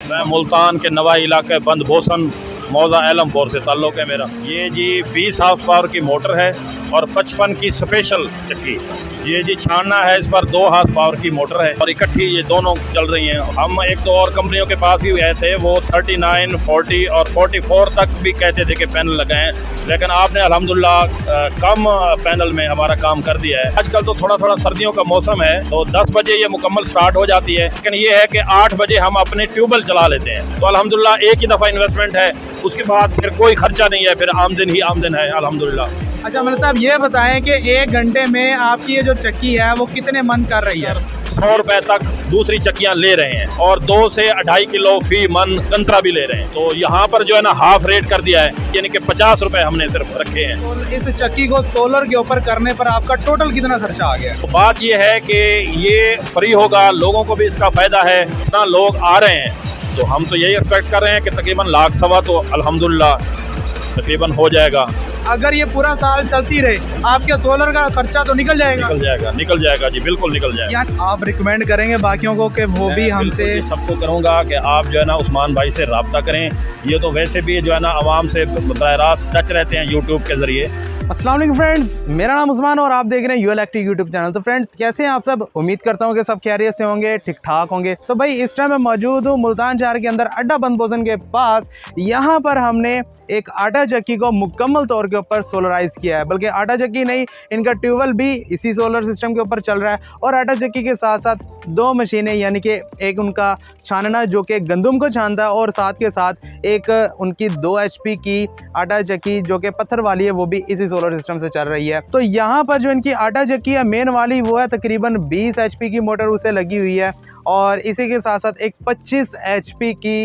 मैं मुल्तान के नवाही इलाके बंद बोसन मौजा एलमपुर से ताल्लुक़ है मेरा। ये जी 20 हाउस पावर की मोटर है और 55 की स्पेशल चक्की। ये जी छानना है, इस पर 2 हाउस पावर की मोटर है और इकट्ठी ये दोनों चल रही हैं। हम एक दो और कंपनियों के पास ही गए थे, वो 39, 40 और 44 तक भी कहते थे कि पैनल लगाएं, लेकिन आपने अल्हम्दुलिल्लाह कम पैनल में हमारा काम कर दिया है। आजकल तो थोड़ा थोड़ा सर्दियों का मौसम है तो 10 बजे ये मुकम्मल स्टार्ट हो जाती है, लेकिन ये है कि 8 बजे हम अपने ट्यूबवेल चला लेते हैं। तो अल्हम्दुलिल्लाह एक ही दफ़ा इन्वेस्टमेंट है, उसके बाद फिर कोई खर्चा नहीं है, फिर आमदन ही आमदन है अल्हम्दुलिल्लाह। अच्छा मतलब साहब ये बताएं कि 1 घंटे में आपकी ये जो चक्की है वो कितने मन कर रही है? 100 रुपए तक दूसरी चक्कियां ले रहे हैं और 2 से 2.5 किलो फी मन संतरा भी ले रहे हैं। तो यहाँ पर जो है ना हाफ रेट कर दिया है, यानी कि 50 रुपए हमने सिर्फ रखे हैं। तो इस चक्की को सोलर के ऊपर करने पर आपका टोटल कितना खर्चा आ गया? तो बात ये है कि ये फ्री होगा, लोगों को भी इसका फायदा है, इतना लोग आ रहे हैं, तो हम तो यही एक्सपेक्ट कर रहे हैं कि तकरीबन 1,00,000 तो अल्हम्दुलिल्लाह तकरीबन हो जाएगा। अगर ये पूरा साल चलती रहे आपके सोलर का खर्चा तो निकल जाएगा? निकल जाएगा जी, बिल्कुल निकल जाएगा। या आप रिकमेंड करेंगे बाकियों को कि वो भी हमसे? सबको करूँगा कि आप जो है ना उस्मान भाई से रब्ता करें। ये तो वैसे भी जो है ना आवाम से बराह रास्त टच रहते हैं यूट्यूब के ज़रिए। अस्सलाम वालेकुम फ्रेंड्स, मेरा नाम उस्मान और आप देख रहे हैं यूएल एक्टिव यूट्यूब चैनल। तो फ्रेंड्स कैसे हैं आप सब? उम्मीद करता हूं कि सब खैरियत से होंगे, ठीक ठाक होंगे। तो भाई इस टाइम मैं मौजूद हूं मुल्तान शहर के अंदर अड्डा बंद बोसन के पास। यहाँ पर हमने एक आटा चक्की को मुकम्मल तौर के ऊपर सोलराइज किया है, बल्कि आटा चक्की नहीं, इनका ट्यूबवेल भी इसी सोलर सिस्टम के ऊपर चल रहा है। और आटा चक्की के साथ साथ 2 मशीनें, यानी कि एक उनका छानना जो कि गंदम को छानता है और साथ के साथ एक उनकी 2 HP की आटा चक्की जो कि पत्थर वाली है, वो भी इसी सोलर सिस्टम से चल रही है। तो यहाँ पर जो इनकी आटा चक्की है मेन वाली, वो है तकरीबन 20 HP की मोटर उसे लगी हुई है और इसी के साथ साथ एक 25 HP की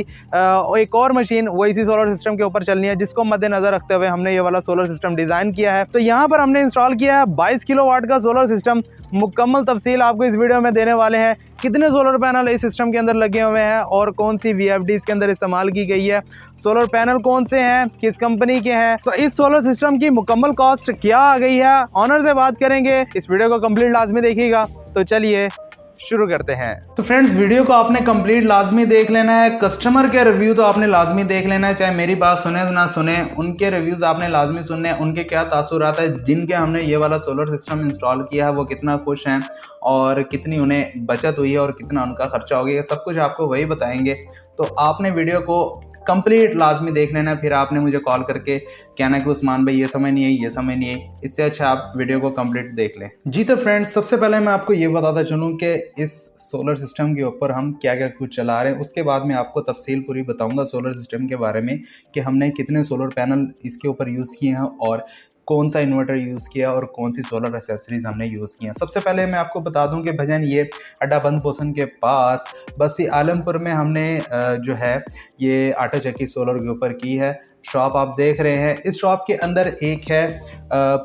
एक और मशीन वो इसी सोलर सिस्टम के ऊपर चलनी है, जिसको मद्देनजर रखते हुए हमने ये वाला सोलर सिस्टम डिज़ाइन किया है। तो यहाँ पर हमने इंस्टॉल किया है 22 किलोवाट का सोलर सिस्टम। मुकम्मल तफसील आपको इस वीडियो में देने वाले हैं, कितने सोलर पैनल इस सिस्टम के अंदर लगे हुए हैं और कौन सी VFD इसके अंदर इस्तेमाल की गई है, सोलर पैनल कौन से हैं, किस कंपनी के हैं, तो इस सोलर सिस्टम की मुकम्मल कॉस्ट क्या आ गई है, ऑनर से बात करेंगे। इस वीडियो को कंप्लीट लाजमी देखिएगा। तो चलिए शुरू करते हैं। तो फ्रेंड्स वीडियो को आपने कंप्लीट लाजमी देख लेना है। कस्टमर के रिव्यू तो आपने लाजमी देख लेना है, चाहे मेरी बात सुने ना सुने, उनके रिव्यूज़ आपने लाजमी सुनने हैं। उनके क्या तासुरात है, जिनके हमने ये वाला सोलर सिस्टम इंस्टॉल किया है, वो कितना खुश हैं और कितनी उन्हें बचत हुई है और कितना उनका खर्चा हो गया, सब कुछ आपको वही बताएंगे। तो आपने वीडियो को कंप्लीट लाजमी देख लेना, फिर आपने मुझे कॉल करके कहना कि उस्मान भाई ये समझ नहीं है, ये समझ नहीं है। इससे अच्छा आप वीडियो को कंप्लीट देख लें। जी तो फ्रेंड्स, सबसे पहले मैं आपको ये बताता चलूँ कि इस सोलर सिस्टम के ऊपर हम क्या क्या कुछ चला रहे हैं। उसके बाद मैं आपको तफसील पूरी बताऊंगा सोलर सिस्टम के बारे में कि हमने कितने सोलर पैनल इसके ऊपर यूज़ किए हैं और कौन सा इन्वर्टर यूज़ किया और कौन सी सोलर एसेसरीज हमने यूज़ की हैं। सबसे पहले मैं आपको बता दूं कि भजन ये अड्डा बंद बोसन के पास बस्ती आलमपुर में हमने जो है ये आटा चक्की सोलर के ऊपर की है। शॉप आप देख रहे हैं, इस शॉप के अंदर एक है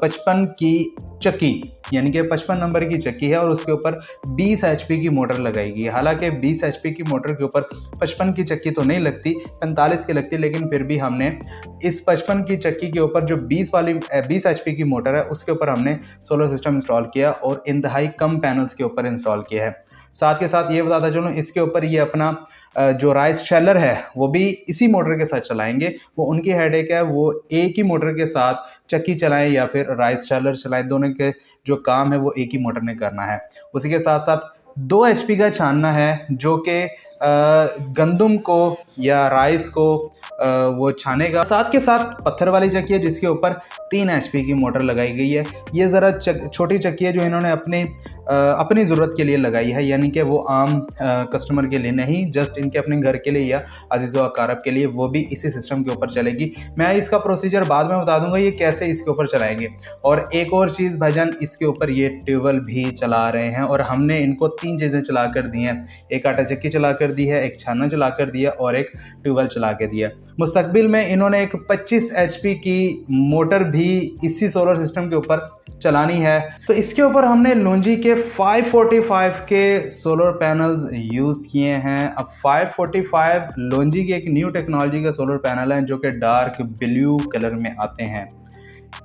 55 की चक्की, यानी कि 55 नंबर की चक्की है और उसके ऊपर 20 HP की मोटर लगाई गई है। हालांकि 20 HP की मोटर के ऊपर 55 की चक्की तो नहीं लगती, 45 की लगती, लेकिन फिर भी हमने इस 55 की चक्की के ऊपर जो 20 HP की मोटर है उसके ऊपर हमने सोलर सिस्टम इंस्टॉल किया और इंतहाई कम पैनल्स के ऊपर इंस्टॉल किया है। साथ के साथ ये बताता चलूँ, इसके ऊपर ये अपना जो राइस शेलर है वो भी इसी मोटर के साथ चलाएंगे। वो उनकी हेडेक है, वो एक ही मोटर के साथ चक्की चलाएं या फिर राइस शेलर चलाएं, दोनों के जो काम है वो एक ही मोटर ने करना है। उसी के साथ साथ 2 HP का छानना है जो कि गंदम को या राइस को वो छानेगा। साथ के साथ पत्थर वाली चक्की है जिसके ऊपर 3 HP की मोटर लगाई गई है। ये ज़रा छोटी चक्की है जो इन्होंने अपनी ज़रूरत के लिए लगाई है, यानी कि वो आम कस्टमर के लिए नहीं, जस्ट इनके अपने घर के लिए या अजीज़ो अकारब के लिए, वो भी इसी सिस्टम के ऊपर चलेगी। मैं इसका प्रोसीजर बाद में बता दूंगा ये कैसे इसके ऊपर चलाएंगे। और एक और चीज़ भाईजान, इसके ऊपर ये ट्यूबवेल भी चला रहे हैं और हमने इनको 3 चीज़ें चला कर दी हैं। एक आटा चक्की चला कर दी है, एक छानना चला कर दिया और एक ट्यूबवेल चला के दिया। मुस्तकबिल में इन्होंने एक 25 HP की मोटर भी इसी सोलर सिस्टम के ऊपर चलानी है। तो इसके ऊपर हमने लोंजी के 545 के सोलर पैनल्स यूज़ किए हैं। अब 545 लोंजी की एक न्यू टेक्नोलॉजी का सोलर पैनल है जो कि डार्क ब्लू कलर में आते हैं।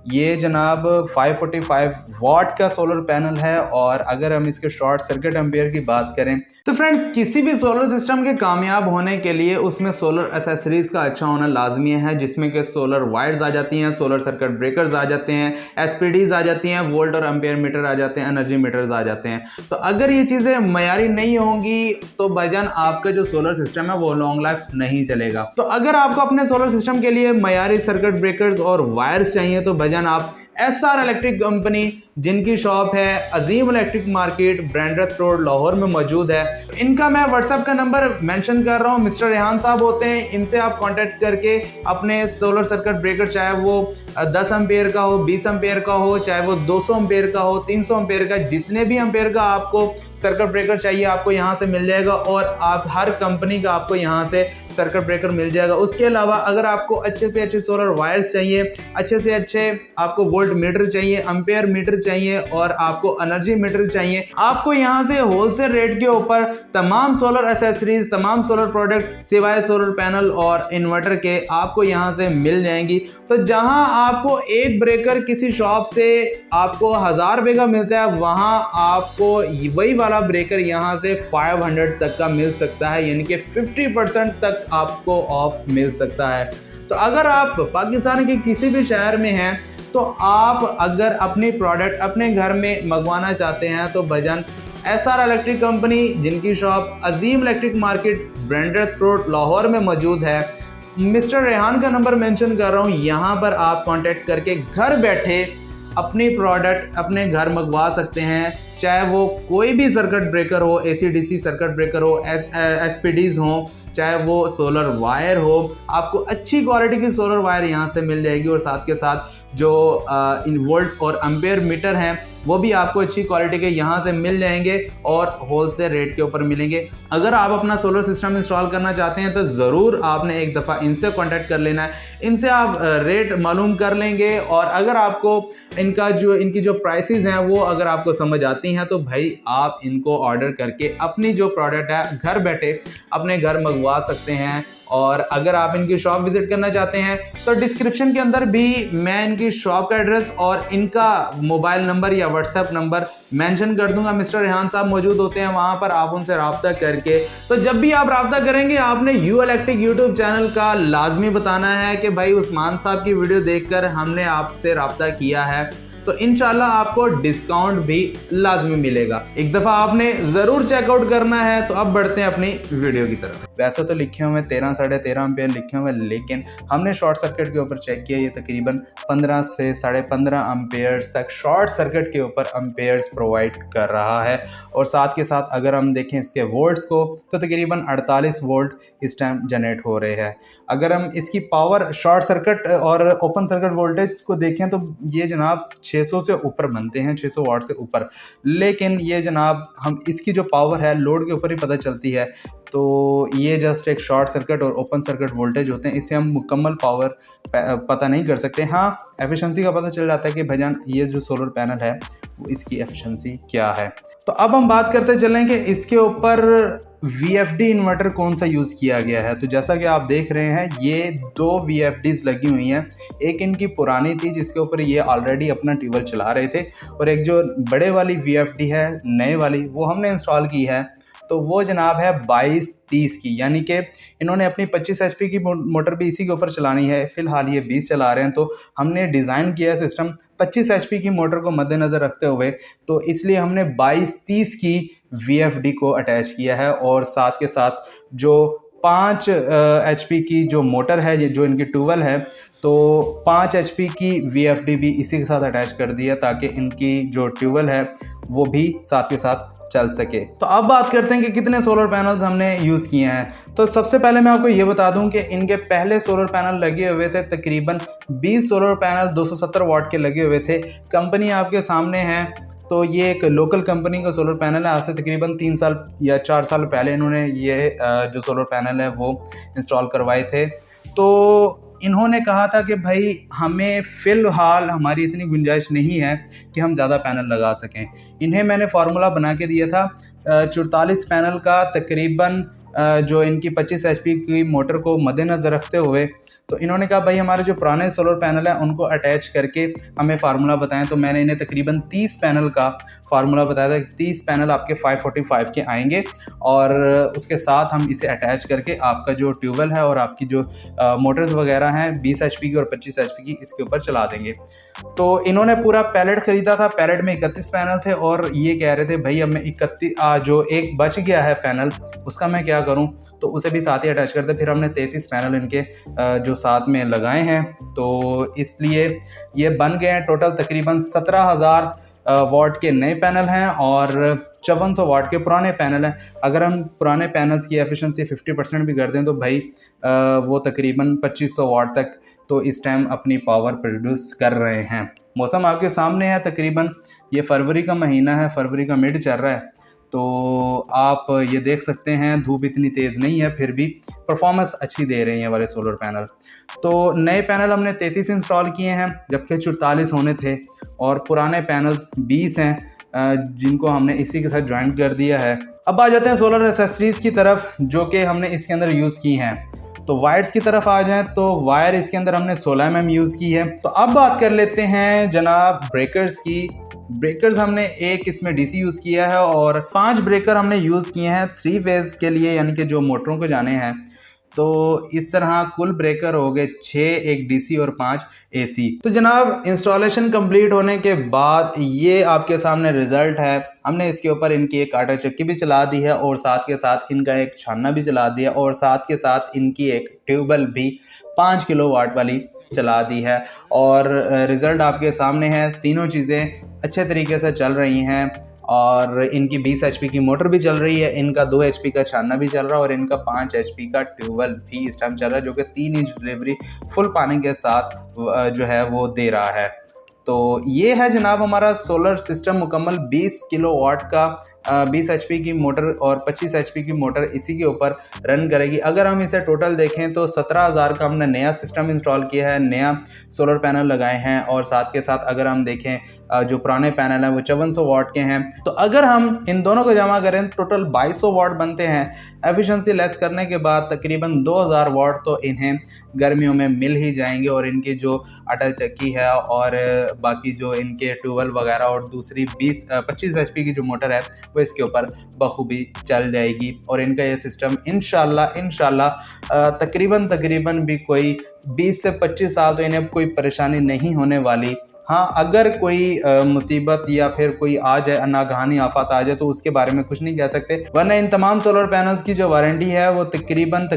ये जनाब 545 वाट का सोलर पैनल है। और अगर हम इसके शॉर्ट सर्किट एम्पियर की बात करें तो फ्रेंड्स किसी भी सोलर सिस्टम के कामयाब होने के लिए उसमें सोलर एसेसरीज का अच्छा होना लाजमी है, जिसमें कि सोलर वायर्स आ जाती हैं, सोलर सर्किट ब्रेकर्स आ जाते हैं, एसपीडीज आ जाती हैं, वोल्ट और एम्पियर मीटर आ जाते हैं, एनर्जी मीटर्स आ जाते हैं। तो अगर ये चीज़ें मयारी नहीं होंगी तो भाईजान आपका जो सोलर सिस्टम है वो लॉन्ग लाइफ नहीं चलेगा। तो अगर आपको अपने सोलर सिस्टम के लिए मयारी सर्किट ब्रेकर्स और वायर्स चाहिए तो भाईजान आप SR इलेक्ट्रिक कंपनी, जिनकी शॉप है अजीम इलेक्ट्रिक मार्केट, ब्रांड्रेथ रोड, लाहौर में मौजूद है। इनका मैं व्हाट्सएप का नंबर मेंशन कर रहा हूँ, मिस्टर रेहान साहब होते हैं। इनसे आप कांटेक्ट करके अपने सोलर सर्किट ब्रेकर, चाहे वो 10 एम्पेयर का हो, 20 एम्पेयर का हो, चाहे वो 200 एम्पेयर का हो, 300 एम्पेयर का, जितने भी एम्पेयर का आपको सर्किट ब्रेकर चाहिए आपको यहाँ से मिल जाएगा। और आप हर कंपनी का आपको यहाँ से सर्किट ब्रेकर मिल जाएगा। उसके अलावा अगर आपको अच्छे से अच्छे सोलर वायर्स चाहिए, अच्छे से अच्छे आपको वोल्ट मीटर चाहिए, एम्पेयर मीटर चाहिए और आपको एनर्जी मीटर चाहिए, आपको यहाँ से होलसेल रेट के ऊपर तमाम सोलर एसेसरीज, तमाम सोलर प्रोडक्ट सिवाय सोलर पैनल और इन्वर्टर के आपको यहाँ से मिल जाएंगी। तो जहाँ आपको एक ब्रेकर किसी शॉप से आपको 1000 रुपये का मिलता है, वहाँ आपको वही वाला ब्रेकर यहाँ से 500 तक का मिल सकता है, यानी कि 50% तक आपको ऑफ मिल सकता है। तो अगर आप पाकिस्तान के किसी भी शहर में हैं तो आप अगर अपनी प्रोडक्ट अपने घर में मंगवाना चाहते हैं तो भजन SR इलेक्ट्रिक कंपनी, जिनकी शॉप अजीम इलेक्ट्रिक मार्केट, ब्रांड्रेथ रोड, लाहौर में मौजूद है। मिस्टर रेहान का नंबर मेंशन कर रहा हूँ, यहाँ पर आप कांटेक्ट करके घर बैठे अपनी प्रोडक्ट अपने घर मंगवा सकते हैं, चाहे वो कोई भी सर्किट ब्रेकर हो, AC/DC सर्किट ब्रेकर हो, SPDs हो, चाहे वो सोलर वायर हो, आपको अच्छी क्वालिटी की सोलर वायर यहाँ से मिल जाएगी। और साथ के साथ जो इन वोल्ट और एम्पेयर मीटर हैं वो भी आपको अच्छी क्वालिटी के यहाँ से मिल जाएंगे और होलसेल रेट के ऊपर मिलेंगे। अगर आप अपना सोलर सिस्टम इंस्टॉल करना चाहते हैं तो ज़रूर आपने एक दफ़ा इनसे कांटेक्ट कर लेना है, इनसे आप रेट मालूम कर लेंगे। और अगर आपको इनकी जो प्राइसेस हैं वो अगर आपको समझ आती हैं तो भाई आप इनको ऑर्डर करके अपनी जो प्रोडक्ट है घर बैठे अपने घर मंगवा सकते हैं। और अगर आप इनकी शॉप विजिट करना चाहते हैं तो डिस्क्रिप्शन के अंदर भी मैं इनकी शॉप का एड्रेस और इनका मोबाइल नंबर या व्हाट्सएप नंबर मेंशन कर दूंगा। मिस्टर रेहान साहब मौजूद होते हैं वहां पर, आप उनसे रब्ता करके, तो जब भी आप रब्ता करेंगे आपने यू इलेक्ट्रिक यूट्यूब चैनल का लाजमी बताना है कि भाई उस्मान साहब की वीडियो देखकर हमने आपसे रब्ता किया है, तो इंशाल्लाह आपको डिस्काउंट भी लाजमी मिलेगा। एक दफ़ा आपने ज़रूर चेकआउट करना है। तो अब बढ़ते हैं अपनी वीडियो की तरफ। वैसे तो लिखे हुए 13 साढ़े 13 एम्पेयर लिखे हुए, लेकिन हमने शॉर्ट सर्किट के ऊपर चेक किया, ये तकरीबन 15 से 15.5 एम्पेयर्स तक शॉर्ट सर्किट के ऊपर एम्पेयर्स प्रोवाइड कर रहा है। और साथ के साथ अगर हम देखें इसके वोल्ट्स को तो तकरीबन 48 वोल्ट इस टाइम जनरेट हो रहे हैं। अगर हम इसकी पावर शॉर्ट सर्किट और ओपन सर्किट वोल्टेज को देखें तो ये जनाब 600 से ऊपर बनते हैं, 600 वाट से ऊपर। लेकिन ये जनाब हम इसकी जो पावर है लोड के ऊपर ही पता चलती है। तो ये जस्ट एक शॉर्ट सर्किट और ओपन सर्किट वोल्टेज होते हैं, इससे हम मुकम्मल पावर पता नहीं कर सकते। हाँ, एफिशिएंसी का पता चल जाता है कि भाईजान ये जो सोलर पैनल है वो इसकी एफिशिएंसी क्या है। तो अब हम बात करते चलें कि इसके ऊपर VFD इन्वर्टर कौन सा यूज़ किया गया है। तो जैसा कि आप देख रहे हैं ये 2 VFDs लगी हुई हैं। एक इनकी पुरानी थी जिसके ऊपर ये ऑलरेडी अपना ट्यूबवेल चला रहे थे, और एक जो बड़े वाली VFD है नए वाली वो हमने इंस्टॉल की है। तो वो जनाब है 22-30 की, यानी कि इन्होंने अपनी 25 HP की मोटर भी इसी के ऊपर चलानी है। फ़िलहाल ये 20 चला रहे हैं, तो हमने डिज़ाइन किया सिस्टम 25 HP की मोटर को मद्देनज़र रखते हुए, तो इसलिए हमने 22-30 की VFD को अटैच किया है। और साथ के साथ जो 5 HP की जो मोटर है, जो इनकी ट्यूबवेल है, तो 5 HP की VFD भी इसी के साथ अटैच कर दी है ताकि इनकी जो ट्यूबवेल है वो भी साथ के साथ चल सके। तो अब बात करते हैं कि कितने सोलर पैनल्स हमने यूज़ किए हैं। तो सबसे पहले मैं आपको ये बता दूं कि इनके पहले सोलर पैनल लगे हुए थे, तकरीबन 20 सोलर पैनल 270 वाट के लगे हुए थे। कंपनी आपके सामने है, तो ये एक लोकल कंपनी का सोलर पैनल है। आज से तकरीबन 3 साल या 4 साल पहले इन्होंने ये जो सोलर पैनल है वो इंस्टॉल करवाए थे। तो इन्होंने कहा था कि भाई हमें फ़िलहाल हमारी इतनी गुंजाइश नहीं है कि हम ज़्यादा पैनल लगा सकें। इन्हें मैंने फार्मूला बना के दिया था 44 पैनल का, तकरीबन जो इनकी 25 HP की मोटर को मद्देनज़र रखते हुए, तो इन्होंने कहा भाई हमारे जो पुराने सोलर पैनल हैं उनको अटैच करके हमें फार्मूला बताएं। तो मैंने इन्हें तकरीबन 30 पैनल का फार्मूला बताया था। 30 पैनल आपके 545 के आएंगे और उसके साथ हम इसे अटैच करके आपका जो ट्यूबवेल है और आपकी जो मोटर्स वगैरह हैं 20 HP की और 25 HP की इसके ऊपर चला देंगे। तो इन्होंने पूरा पैलेट खरीदा था। पैलेट में 31 पैनल थे और ये कह रहे थे भाई अब मैं 31 जो एक बच गया है पैनल उसका मैं क्या करूं, तो उसे भी साथ ही अटैच करते। फिर हमने 33 पैनल इनके जो साथ में लगाए हैं, तो इसलिए ये बन गए हैं टोटल तकरीबन 17,000 वाट के नए पैनल हैं और 5400 वाट के पुराने पैनल हैं। अगर हम पुराने पैनल्स की एफिशिएंसी 50% भी कर दें तो भाई वो तकरीबन 2500 वाट तक तो इस टाइम अपनी पावर प्रोड्यूस कर रहे हैं। मौसम आपके सामने है, तकरीबन ये फरवरी का महीना है, फरवरी का मिड चल रहा है, तो आप ये देख सकते हैं धूप इतनी तेज़ नहीं है फिर भी परफॉर्मेंस अच्छी दे रहे हैं वाले सोलर पैनल। तो नए पैनल हमने 33 इंस्टॉल किए हैं जबकि 44 होने थे और पुराने पैनल्स 20 हैं जिनको हमने इसी के साथ ज्वाइंट कर दिया है। अब आ जाते हैं सोलर एसेसरीज़ की तरफ जो कि हमने इसके अंदर यूज़ की हैं। तो वायर्स की तरफ आ जाएं तो वायर इसके अंदर हमने 16 mm यूज़ की है। तो अब बात कर लेते हैं जनाब ब्रेकर्स की। ब्रेकर्स हमने एक इसमें DC यूज़ किया है और 5 ब्रेकर हमने यूज़ किए हैं 3 फेज के लिए, यानी कि जो मोटरों को जाने हैं। तो इस तरह कुल ब्रेकर हो गए 6, एक DC और 5 AC। तो जनाब इंस्टॉलेशन कंप्लीट होने के बाद ये आपके सामने रिजल्ट है। हमने इसके ऊपर इनकी एक आटा चक्की भी चला दी है और साथ के साथ इनका एक छानना भी चला दिया और साथ के साथ इनकी एक ट्यूबवेल भी 5 किलोवाट वाली चला दी है और रिज़ल्ट आपके सामने है। तीनों चीज़ें अच्छे तरीके से चल रही हैं और इनकी 20 HP की मोटर भी चल रही है, इनका 2 HP का छानना भी चल रहा है और इनका 5 HP का ट्यूबवेल भी इस टाइम चल रहा है जो कि 3 इंच डिलीवरी फुल पानी के साथ जो है वो दे रहा है। तो ये है जनाब हमारा सोलर सिस्टम मुकम्मल 20 किलोवाट का 20 HP की मोटर और 25 HP की मोटर इसी के ऊपर रन करेगी। अगर हम इसे टोटल देखें तो 17,000 का हमने नया सिस्टम इंस्टॉल किया है, नया सोलर पैनल लगाए हैं और साथ के साथ अगर हम देखें जो पुराने पैनल हैं वो 5400 वाट के हैं। तो अगर हम इन दोनों को जमा करें टोटल 2200 वाट बनते हैं। एफिशिएंसी लेस करने के बाद तकरीबन 2000 वाट तो इन्हें गर्मियों में मिल ही जाएंगे और इनकी जो आटा चक्की है और बाकी जो इनके ट्यूबवेल वगैरह और दूसरी 25 HP की जो मोटर है वो इसके ऊपर बखूबी चल जाएगी और इनका ये सिस्टम इंशाल्लाह तकरीबन भी कोई 20 से 25 साल तो इन्हें कोई परेशानी नहीं होने वाली। हाँ, अगर कोई मुसीबत या फिर कोई आ जाए, नागहानी आफत आ जाए तो उसके बारे में कुछ नहीं कह सकते, वरना इन तमाम सोलर पैनल्स की जो वारंटी है वो तकरीबन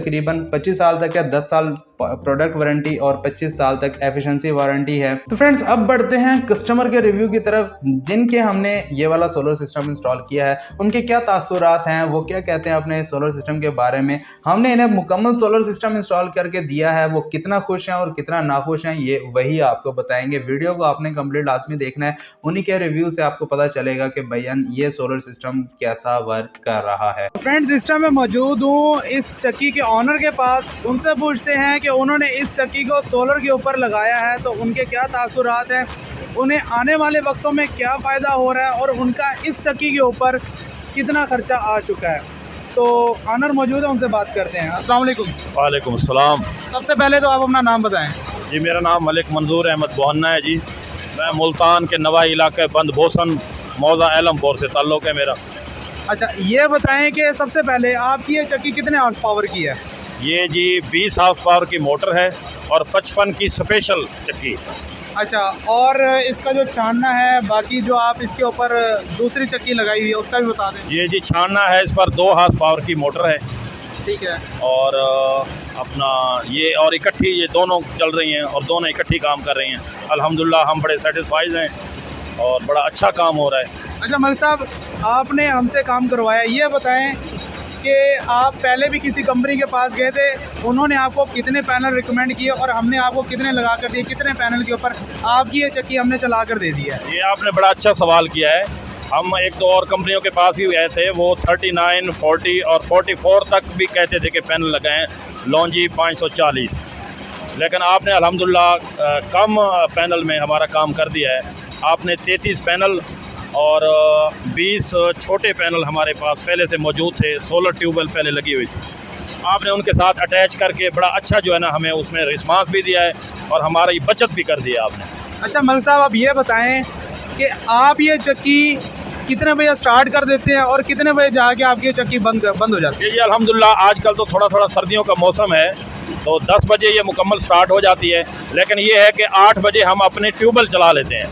25 साल तक है। 10 साल प्रोडक्ट वारंटी और 25 साल तक एफिशिएंसी वारंटी है। तो फ्रेंड्स अब बढ़ते हैं कस्टमर के रिव्यू की तरफ। जिनके हमने ये वाला सोलर सिस्टम इंस्टॉल किया है उनके क्या तासुरात हैं, वो क्या कहते हैं अपने सोलर सिस्टम के बारे में। हमने इन्हें मुकम्मल सोलर सिस्टम इंस्टॉल करके दिया है, वो कितना खुश हैं और कितना नाखुश हैं ये वही आपको बताएंगे। वीडियो को आपने कंप्लीट लाजमी देखना है, उन्हीं के रिव्यू से आपको पता चलेगा कि भैया ये सोलर सिस्टम कैसा वर्क कर रहा है। फ्रेंड्स इस टाइम मैं मौजूद हूँ इस चक्की के ऑनर के पास। उनसे पूछते हैं कि उन्होंने इस चक्की को सोलर के ऊपर लगाया है तो उनके क्या तासुरात हैं, उन्हें आने वाले वक्तों में क्या फ़ायदा हो रहा है और उनका इस चक्की के ऊपर कितना खर्चा आ चुका है। तो ऑनर मौजूद है, उनसे बात करते हैं। अस्सलाम वालेकुम। वालेकुम अस्सलाम। सबसे पहले तो आप अपना नाम बताएं। जी मेरा नाम मलिक मंजूर अहमद बोहन्ना है जी। मैं मुल्तान के नवाही इलाके बंद बोसन मौजा एलमपुर से ताल्लुक़ है मेरा। अच्छा, ये बताएं कि सबसे पहले आपकी ये चक्की कितने हॉर्स पावर की है? ये जी 20 हाउस पावर की मोटर है और 55 की स्पेशल चक्की। अच्छा, और इसका जो छानना है, बाकी जो आप इसके ऊपर दूसरी चक्की लगाई हुई है उसका भी बता दें। ये जी छानना है, इस पर 2 हाउस पावर की मोटर है। ठीक है। और अपना ये और इकट्ठी ये दोनों चल रही हैं और दोनों इकट्ठी काम कर रही हैं। अल्हम्दुलिल्लाह हम बड़े सेटिस्फाइड हैं और बड़ा अच्छा काम हो रहा है। अच्छा मलिक साहब, आपने हमसे काम करवाया, ये बताएं कि आप पहले भी किसी कंपनी के पास गए थे, उन्होंने आपको कितने पैनल रिकमेंड किए और हमने आपको कितने लगा कर दिए, कितने पैनल के ऊपर आपकी ये चक्की हमने चला कर दे दी है? ये आपने बड़ा अच्छा सवाल किया है। हम एक दो और कंपनियों के पास ही गए थे, वो 39, 40 और 44 तक भी कहते थे कि पैनल लगाएं, लॉन्जी 540, लेकिन आपने अल्हम्दुलिल्लाह कम पैनल में हमारा काम कर दिया है। आपने 33 पैनल और 20 छोटे पैनल हमारे पास पहले से मौजूद थे। सोलर ट्यूबवेल पहले लगी हुई थी, आपने उनके साथ अटैच करके बड़ा अच्छा जो है ना हमें उसमें रिस्पांस भी दिया है और हमारी बचत भी कर दी है आपने। अच्छा मलिक साहब, आप ये बताएं कि आप ये चक्की कितने बजे स्टार्ट कर देते हैं और कितने बजे जाके आपकी ये चक्की बंद हो जाती है? जी अल्हम्दुलिल्लाह आजकल तो थोड़ा थोड़ा सर्दियों का मौसम है तो 10 बजे ये मुकम्मल स्टार्ट हो जाती है, लेकिन ये है कि 8 बजे हम अपने ट्यूबवेल चला लेते हैं,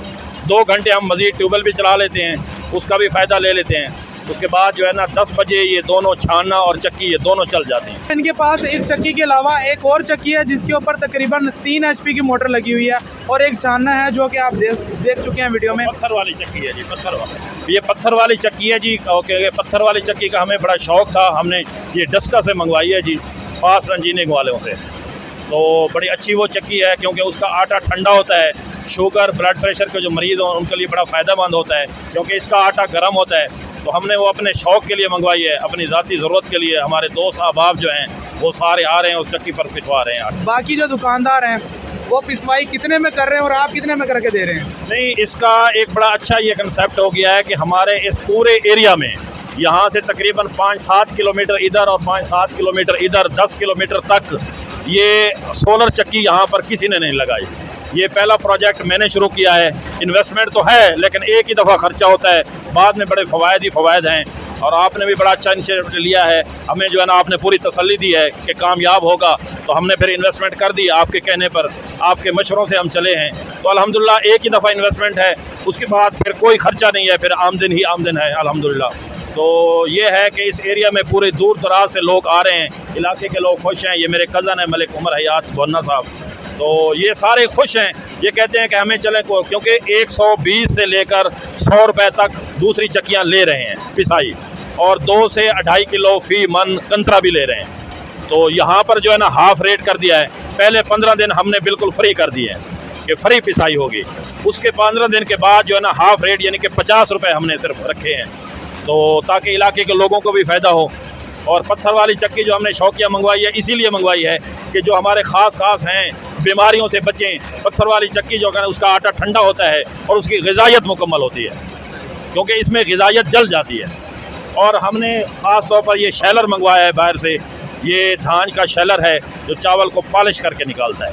2 घंटे हम मज़ीद ट्यूबवेल भी चला लेते हैं, उसका भी फ़ायदा ले लेते हैं। उसके बाद जो है ना 10 बजे ये दोनों छानना और चक्की ये दोनों चल जाते हैं। इनके पास इस चक्की के अलावा एक और चक्की है जिसके ऊपर तकरीबन 3 HP की मोटर लगी हुई है और एक छानना है जो कि आप देख चुके हैं वीडियो में। पत्थर वाली चक्की है जी, पत्थर वाली, ये पत्थर वाली चक्की है जी। ओके, पत्थर वाली चक्की का हमें बड़ा शौक़ था, हमने ये डस्का से मंगवाई है जी, फास्ट इंजीनियरिंग वालों से। तो बड़ी अच्छी वो चक्की है क्योंकि उसका आटा ठंडा होता है, शुगर ब्लड प्रेशर के जो मरीज़ हों उनके लिए बड़ा फ़ायदेमंद होता है क्योंकि इसका आटा गर्म होता है। तो हमने वो अपने शौक़ के लिए मंगवाई है, अपनी ज़ाती ज़रूरत के लिए। हमारे दोस्त अहबाब जो हैं वो सारे आ रहे हैं उस चक्की पर पिसवा रहे हैं। बाकी जो दुकानदार हैं वो पिसवाई कितने में कर रहे हैं और आप कितने में करके दे रहे हैं? नहीं, इसका एक बड़ा अच्छा ये कंसेप्ट हो गया है कि हमारे इस पूरे एरिया में यहाँ से तकरीबन 5-7 किलोमीटर इधर और 5-7 किलोमीटर इधर 10 किलोमीटर तक ये सोलर चक्की यहाँ पर किसी ने नहीं लगाई। ये पहला प्रोजेक्ट मैंने शुरू किया है। इन्वेस्टमेंट तो है लेकिन एक ही दफ़ा खर्चा होता है, बाद में बड़े फ़वायद ही फ़वायद हैं। और आपने भी बड़ा अच्छा इनिशिएटिव लिया है, हमें जो है ना आपने पूरी तसल्ली दी है कि कामयाब होगा, तो हमने फिर इन्वेस्टमेंट कर दी आपके कहने पर, आपके मशवरों से हम चले हैं। तो अल्हम्दुलिल्लाह एक ही दफ़ा इन्वेस्टमेंट है, उसके बाद फिर कोई ख़र्चा नहीं है, फिर आमदन ही आमदन है अल्हम्दुलिल्लाह। तो ये है कि इस एरिया में पूरे दूर दराज से लोग आ रहे हैं, इलाके के लोग खुश हैं। ये मेरे कज़न है मलिक उमर हयात बोन्ना साहब, तो ये सारे खुश हैं। ये कहते हैं कि हमें चलें क्योंकि 120 से लेकर 100 रुपये तक दूसरी चक्कियाँ ले रहे हैं पिसाई, और 2 से 2.5 किलो फ़ी मन कंतरा भी ले रहे हैं। तो यहाँ पर जो है ना हाफ़ रेट कर दिया है। पहले 15 दिन हमने बिल्कुल फ्री कर दिए हैं कि फ्री पिसाई होगी, उसके 15 दिन के बाद जो है ना हाफ़ रेट यानी कि 50 रुपये हमने सिर्फ रखे हैं, तो ताकि इलाके के लोगों को भी फ़ायदा हो। और पत्थर वाली चक्की जो हमने शौकिया मंगवाई है इसीलिए मंगवाई है कि जो हमारे ख़ास हैं बीमारियों से बचें। पत्थर वाली चक्की जो है उसका आटा ठंडा होता है और उसकी ग़िज़ायत मुकम्मल होती है क्योंकि इसमें ग़िज़ायत जल जाती है। और हमने ख़ास तौर पर ये शैलर मंगवाया है बाहर से, ये धान का शैलर है जो चावल को पॉलिश करके निकालता है।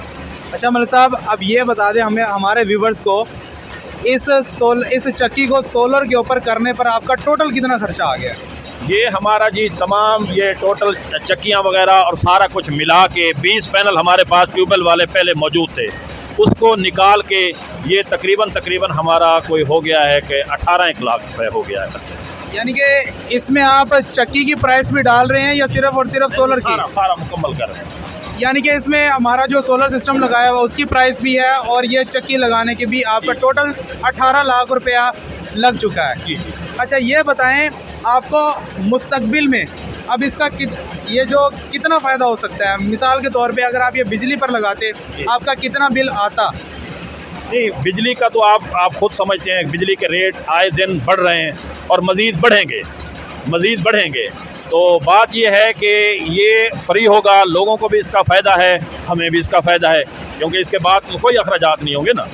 अच्छा मलिक साहब, अब ये बता दें हमें, हमारे व्यूवर्स को, इस चक्की को सोलर के ऊपर करने पर आपका टोटल कितना खर्चा आ गया? ये हमारा जी तमाम ये टोटल चक्कियाँ वगैरह और सारा कुछ मिला के 20 पैनल हमारे पास ट्यूबवेल वाले पहले मौजूद थे, उसको निकाल के ये तकरीबन हमारा कोई हो गया है कि 18 लाख रुपये हो गया है। यानी कि इसमें आप चक्की की प्राइस भी डाल रहे हैं या सिर्फ और सिर्फ सोलर की? सारा मुकम्मल कर रहे हैं। यानी कि इसमें हमारा जो सोलर सिस्टम लगाया हुआ उसकी प्राइस भी है और ये चक्की लगाने की भी आपका टोटल 18 लाख रुपया लग चुका है। जी। अच्छा ये बताएं, आपको मुस्तकबिल में अब इसका ये जो कितना फ़ायदा हो सकता है? मिसाल के तौर पे अगर आप ये बिजली पर लगाते आपका कितना बिल आता? नहीं, बिजली का तो आप खुद समझते हैं, बिजली के रेट आए दिन बढ़ रहे हैं और मज़ीद बढ़ेंगे। तो बात यह है कि ये फ्री होगा, लोगों को भी इसका फ़ायदा है, हमें भी इसका फ़ायदा है क्योंकि इसके बाद तो कोई अखराजात नहीं होंगे ना।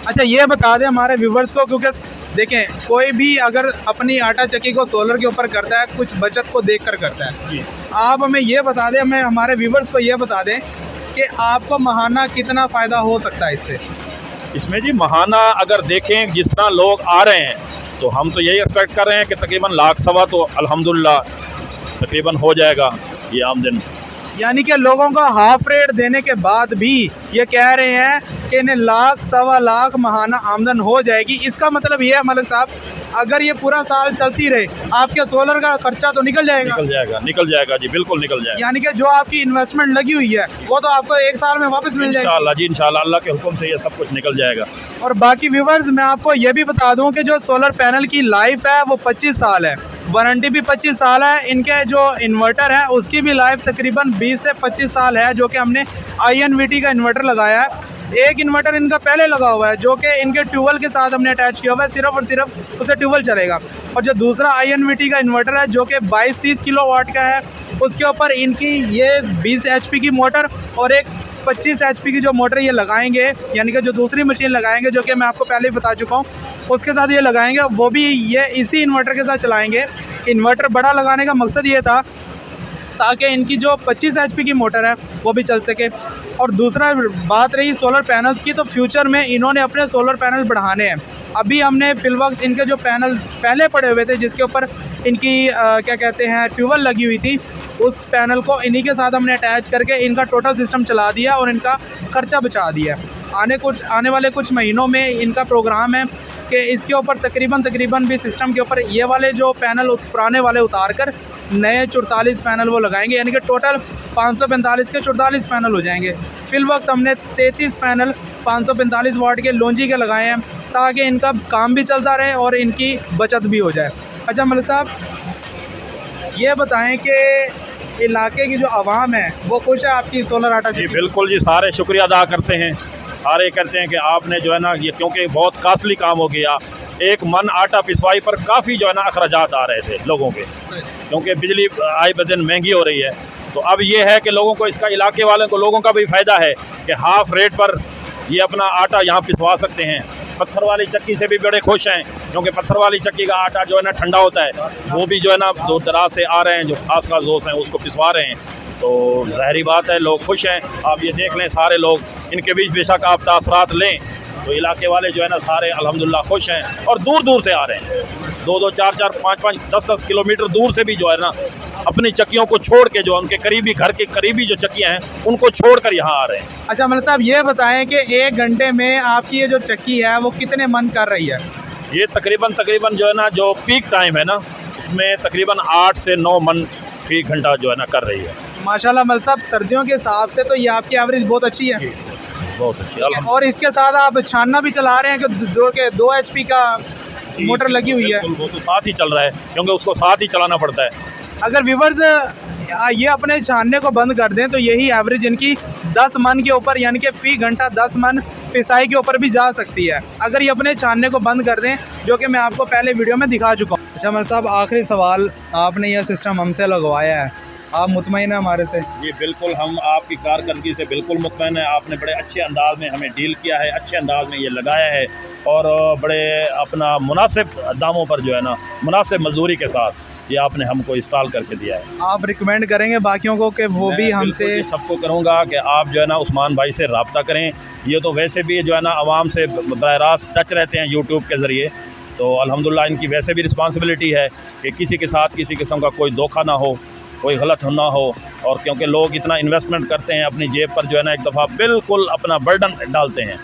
अच्छा ये बता दें हमारे व्यूवर्स को, क्योंकि देखें कोई भी अगर अपनी आटा चक्की को सोलर के ऊपर करता है कुछ बचत को देखकर करता है। जी। आप हमें ये बता दें, हमें हमारे व्यूवर्स को ये बता दें कि आपको माहाना कितना फ़ायदा हो सकता है इससे? इसमें जी माहाना अगर देखें जिस तरह लोग आ रहे हैं तो हम तो यही एक्सपेक्ट कर रहे हैं कि तकरीबन 1.25 लाख तो अल्हम्दुलिल्लाह तकरीबन हो जाएगा ये आमदन। यानी कि लोगों को हाफ रेट देने के बाद भी ये कह रहे हैं कि इन्हें 1.25 लाख माहाना आमदन हो जाएगी। इसका मतलब ये है मलिक साहब, अगर ये पूरा साल चलती रहे आपके सोलर का खर्चा तो निकल जाएगा जी, बिल्कुल निकल जाएगा। यानी कि जो आपकी इन्वेस्टमेंट लगी हुई है वो तो आपको 1 साल में वापस मिल जाएगा इंशाअल्लाह जी, इंशाअल्लाह अल्लाह के हुक्म से ये सब कुछ निकल जाएगा। और बाकी व्यूवर्स मैं आपको ये भी बता दूं कि जो सोलर पैनल की लाइफ है वो 25 साल है, वारंटी भी 25 साल है। इनके जो इन्वर्टर है उसकी भी लाइफ तकरीबन 20 से 25 साल है, जो कि हमने INVT का इन्वर्टर लगाया है। एक इन्वर्टर इनका पहले लगा हुआ है जो कि इनके ट्यूबवेल के साथ हमने अटैच किया हुआ है, सिर्फ और सिर्फ उसे ट्यूबवेल चलेगा। और जो दूसरा INVT का इन्वर्टर है जो कि 22-30 किलोवाट का है, उसके ऊपर इनकी ये 20 HP की मोटर और एक 25 HP की जो मोटर ये लगाएंगे, यानी कि जो दूसरी मशीन लगाएंगे जो कि मैं आपको पहले ही बता चुका हूँ, उसके साथ ये लगाएंगे, वो भी ये इसी इन्वर्टर के साथ चलाएंगे। इन्वर्टर बड़ा लगाने का मकसद ये था ताकि इनकी जो 25 HP की मोटर है वो भी चल सके। और दूसरा बात रही सोलर पैनल्स की, तो फ्यूचर में इन्होंने अपने सोलर पैनल बढ़ाने हैं। अभी हमने फ़िलवक्त इनके जो पैनल पहले पड़े हुए थे जिसके ऊपर इनकी क्या कहते हैं ट्यूबवेल लगी हुई थी, उस पैनल को इन्हीं के साथ हमने अटैच करके इनका टोटल सिस्टम चला दिया और इनका खर्चा बचा दिया। आने वाले कुछ महीनों में इनका प्रोग्राम है कि इसके ऊपर तकरीबन भी सिस्टम के ऊपर ये वाले जो पैनल पुराने वाले उतार कर नए 44 पैनल वो लगाएंगे, यानी कि टोटल 545 के 44 पैनल हो जाएंगे। फ़िलवक्त हमने 33 पैनल 545 वाट के लोंजी के लगाए हैं ताकि इनका काम भी चलता रहे और इनकी बचत भी हो जाए। अच्छा मलिक साहब, ये बताएं कि इलाके की जो आवाम है वो खुश है आपकी सोलर आटा जी बिल्कुल जी, सारे शुक्रिया अदा करते हैं। सारे कहते हैं कि आपने जो है ना ये, क्योंकि बहुत कास्टली काम हो गया, एक मन आटा पिसवाई पर काफ़ी जो है ना अखराजात आ रहे थे लोगों के, क्योंकि बिजली आए बदिन महंगी हो रही है। तो अब ये है कि लोगों को, इसका इलाके वालों को, लोगों का भी फ़ायदा है कि हाफ़ रेट पर ये अपना आटा यहाँ पिसवा सकते हैं। पत्थर वाली चक्की से भी बड़े खुश हैं, क्योंकि पत्थर वाली चक्की का आटा जो है ना ठंडा होता है, वो भी जो है ना दूर दराज से आ रहे हैं, जो खास दोस्त हैं उसको पिसवा रहे हैं। तो ज़ाहिरी बात है लोग खुश हैं। आप ये देख लें, सारे लोग, इनके बीच बेशक आप तासरात लें तो इलाके वाले जो है ना सारे अल्हम्दुलिल्लाह खुश हैं और दूर दूर से आ रहे हैं, 2-2, 4-4, 5-5, 10-10 किलोमीटर दूर से भी जो है ना अपनी चक्कियों को छोड़ के, जो उनके करीबी घर के करीबी जो चक्कियाँ हैं उनको छोड़ कर यहाँ आ रहे हैं। अच्छा मलिक साहब, ये बताएं कि 1 घंटे में आपकी ये जो चक्की है वो कितने मन कर रही है? ये तकरीबन जो है ना जो पीक टाइम है ना उसमें तकरीबन 8 से 9 मन फी घंटा जो है ना कर रही है। माशाल्लाह मलिक साहब, सर्दियों के हिसाब से तो ये आपकी एवरेज बहुत अच्छी है। बहुत अच्छी। और इसके साथ आप छानना भी चला रहे हैं कि 2 HP का मोटर लगी हुई है। वो तो साथ ही चल रहा है, क्योंकि उसको साथ ही चलाना पड़ता है। अगर व्यूवर्स ये अपने छानने को बंद कर दें तो यही एवरेज इनकी 10 मन के ऊपर, यानी कि फ़ी घंटा 10 मन पिसाई के ऊपर भी जा सकती है अगर ये अपने छानने को बंद कर दें, जो कि मैं आपको पहले वीडियो में दिखा चुका हूँ। अच्छा मलिक साहब, आखिरी सवाल, आपने यह सिस्टम हमसे लगवाया है, आप मुतमईन हैं हमारे से? जी बिल्कुल, हम आपकी कारकर्दगी से बिल्कुल मुतमईन हैं। आपने बड़े अच्छे अंदाज में हमें डील किया है, अच्छे अंदाज में ये लगाया है और बड़े अपना मुनासिब दामों पर जो है ना मुनासिब मजदूरी के साथ ये आपने हमको इंस्टॉल करके दिया है। आप रिकमेंड करेंगे बाकियों को कि वो भी हमसे? सबको करूँगा कि आप जो है ना उस्मान भाई से रब्ता करें। ये तो वैसे भी जो है ना आवाम से बराह रास्त टच रहते हैं यूट्यूब के ज़रिए, तो अल्हम्दुलिल्लाह इनकी वैसे भी रिस्पॉन्सिबिलिटी है कि किसी के साथ किसी किस्म का कोई धोखा ना हो, कोई गलत ना हो। और क्योंकि लोग इतना इन्वेस्टमेंट करते हैं अपनी जेब पर जो है ना एक दफ़ा बिल्कुल अपना बर्डन डालते हैं,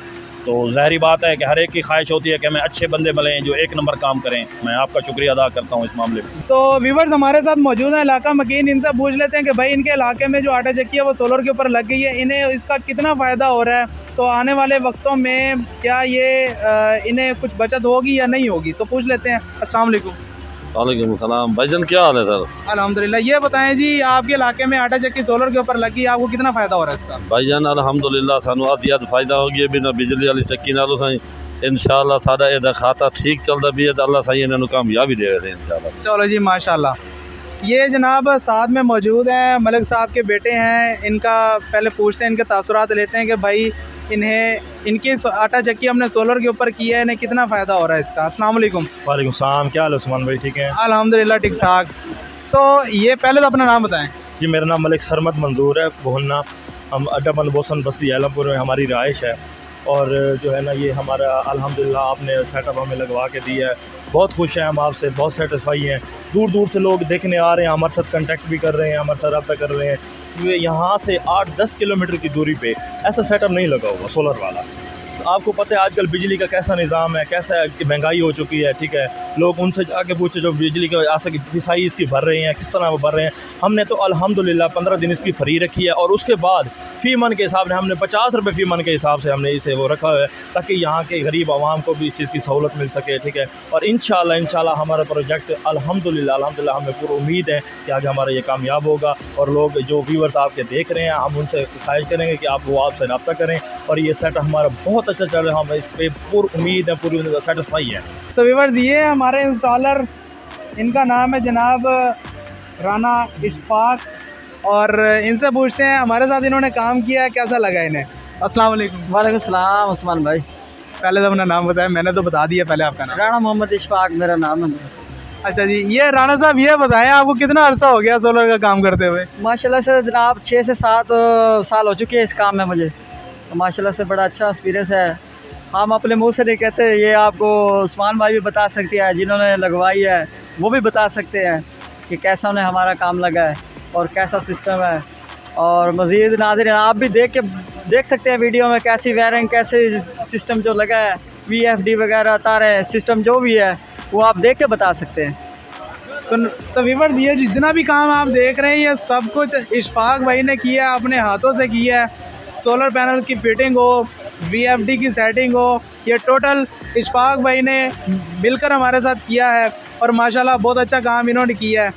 तो ज़ाहिरी बात है कि हर एक की ख्वाहिश होती है कि हमें अच्छे बंदे मिलें जो 1 नंबर काम करें। मैं आपका शुक्रिया अदा करता हूँ इस मामले में। तो व्यूवर्स हमारे साथ मौजूद हैं इलाका मकीन, इनसे पूछ लेते हैं कि भाई इनके इलाके में जो आटा चक्की है वो सोलर के ऊपर लग गई है, इन्हें इसका कितना फ़ायदा हो रहा है, तो आने वाले वक्तों में क्या ये इन्हें कुछ बचत होगी या नहीं होगी, तो पूछ लेते हैं। अस्सलाम वालेकुम। वालेकुम सलाम भाईजान, क्या हाल है सर? अल्हम्दुलिल्लाह। ये बताएं जी, आपके इलाके में आटा चक्की सोलर के ऊपर लगी, आपको कितना फ़ायदा हो रहा है इसका? भाईजान अल्हम्दुलिल्लाह सानू आदियात फायदा हो गया बिना बिजली वाली चक्की नालों साईं। इंशाअल्लाह साडा एदा खाता ठीक चलदा भी है तो अल्लाह साईं इन्हां नू कामयाबी देवे दे इंशाअल्लाह। चलो जी माशाल्लाह। ये जनाब साथ में मौजूद हैं, मलिक साहब के बेटे हैं, इनका पहले पूछते हैं, इनके तासुरात लेते हैं कि भाई इनकी आटा चक्की हमने सोलर के ऊपर की है, इन्हें कितना फ़ायदा हो रहा है इसका। अस्सलाम वालेकुम। वालेकुम सलाम, क्या हाल है उस्मान भाई? ठीक है अल्हम्दुलिल्लाह, ठीक ठाक। तो ये पहले तो अपना नाम बताएं। जी मेरा नाम मलिक सरमद मंजूर है, बोहन्ना। हम अड्डा बंदबोसन बस्ती आलमपुर में हमारी रहाइश है और जो है ना ये हमारा अल्हम्दुलिल्लाह आपने सेटअप हमें लगवा के दिया है। बहुत खुश हैं हम आपसे, बहुत सेटिस्फाई हैं। दूर दूर से लोग देखने आ रहे हैं, हमारे साथ कांटेक्ट भी कर रहे हैं, हमारे साथ रब्ता कर रहे हैं। ये यहाँ से 8-10 किलोमीटर की दूरी पे ऐसा सेटअप नहीं लगा हुआ सोलर वाला। आपको पता है आजकल बिजली का कैसा निज़ाम है, कैसा महंगाई हो चुकी है, ठीक है। लोग उनसे आके पूछे जो बिजली की आशा की फिसाई इसकी भर रहे हैं, किस तरह वो भर रहे हैं। हमने तो अल्हम्दुलिल्लाह 15 दिन इसकी फ्री रखी है और उसके बाद फ़ी मन के हिसाब से हमने 50 रुपये फ़ी मन के हिसाब से हमने इसे वो रखा हुआ है ताकि यहाँ के गरीब आवाम को भी इस चीज़ की सहूलत मिल सके, ठीक है। और इंशाल्लाह हमारा प्रोजेक्ट अल्हम्दुलिल्लाह हमें पूरी उम्मीद है कि आगे हमारा ये कामयाब होगा। और लोग जो व्यूवर्स आपके देख रहे हैं, हम उनसे ख्वाहिश करेंगे कि आप वो आपसे रब्ता करें और ये सेट हमारा बहुत अच्छा चल रहा है। हम इस पर पूरी उम्मीद है, पूरी सेटिस्फाई है। तो व्यूवर्स ये हमारे इंस्टॉलर, इनका नाम है जनाब राना इशफाक, और इनसे पूछते हैं हमारे साथ इन्होंने काम किया, कैसा लगा इन्हें। अस्सलाम वालेकुम। वालेकुम सलाम उस्मान भाई। पहले तो अपना नाम बताया, मैंने तो बता दिया, पहले आपका नाम। राणा मोहम्मद इशफाक मेरा नाम है। अच्छा जी, ये राणा साहब ये बताएं आपको कितना अरसा हो गया सोलर का काम करते हुए? माशाल्लाह से जनाब 6 से 7 साल हो चुके हैं इस काम में मुझे, तो माशाल्लाह से बड़ा अच्छा एक्सपीरियंस है। हम अपने मुंह से नहीं कहते, ये आपको उस्मान भाई भी बता सकती है, जिन्होंने लगवाई है वो भी बता सकते हैं कि कैसा उन्हें हमारा काम लगा है और कैसा सिस्टम है। और मज़ीद नाज़रीन आप भी देख सकते हैं वीडियो में कैसी वायरिंग, कैसे सिस्टम जो लगा है, VFD वगैरह तारें सिस्टम जो भी है वो आप देख के बता सकते हैं। तो व्यूअर्स ये जितना भी काम आप देख रहे हैं ये सब कुछ इशफाक भाई ने किया है, अपने हाथों से किया है। सोलर पैनल की फिटिंग हो, VFD की सेटिंग हो, ये टोटल इशफाक भाई ने मिलकर हमारे साथ किया है और माशाल्लाह बहुत अच्छा काम इन्होंने किया है।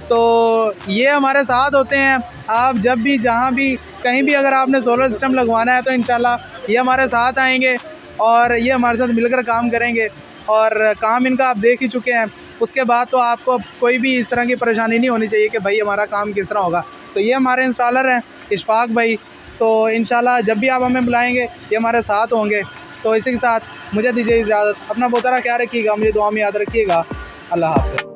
तो ये हमारे साथ होते हैं। आप जब भी जहाँ भी कहीं भी अगर आपने सोलर सिस्टम लगवाना है तो इंशाल्लाह ये हमारे साथ आएंगे और ये हमारे साथ मिलकर काम करेंगे। और काम इनका आप देख ही चुके हैं, उसके बाद तो आपको कोई भी इस तरह की परेशानी नहीं होनी चाहिए कि भाई हमारा काम किस तरह होगा। तो ये हमारे इंस्टॉलर हैं इशफाक भाई, तो इंशाल्लाह जब भी आप हमें बुलाएंगे ये हमारे साथ होंगे। तो इसी के साथ मुझे दीजिए इजाज़त, अपना बहुत सारा ख्याल रखिएगा, मुझे दुआ में याद रखिएगा। अल्लाह हाफ़िज़।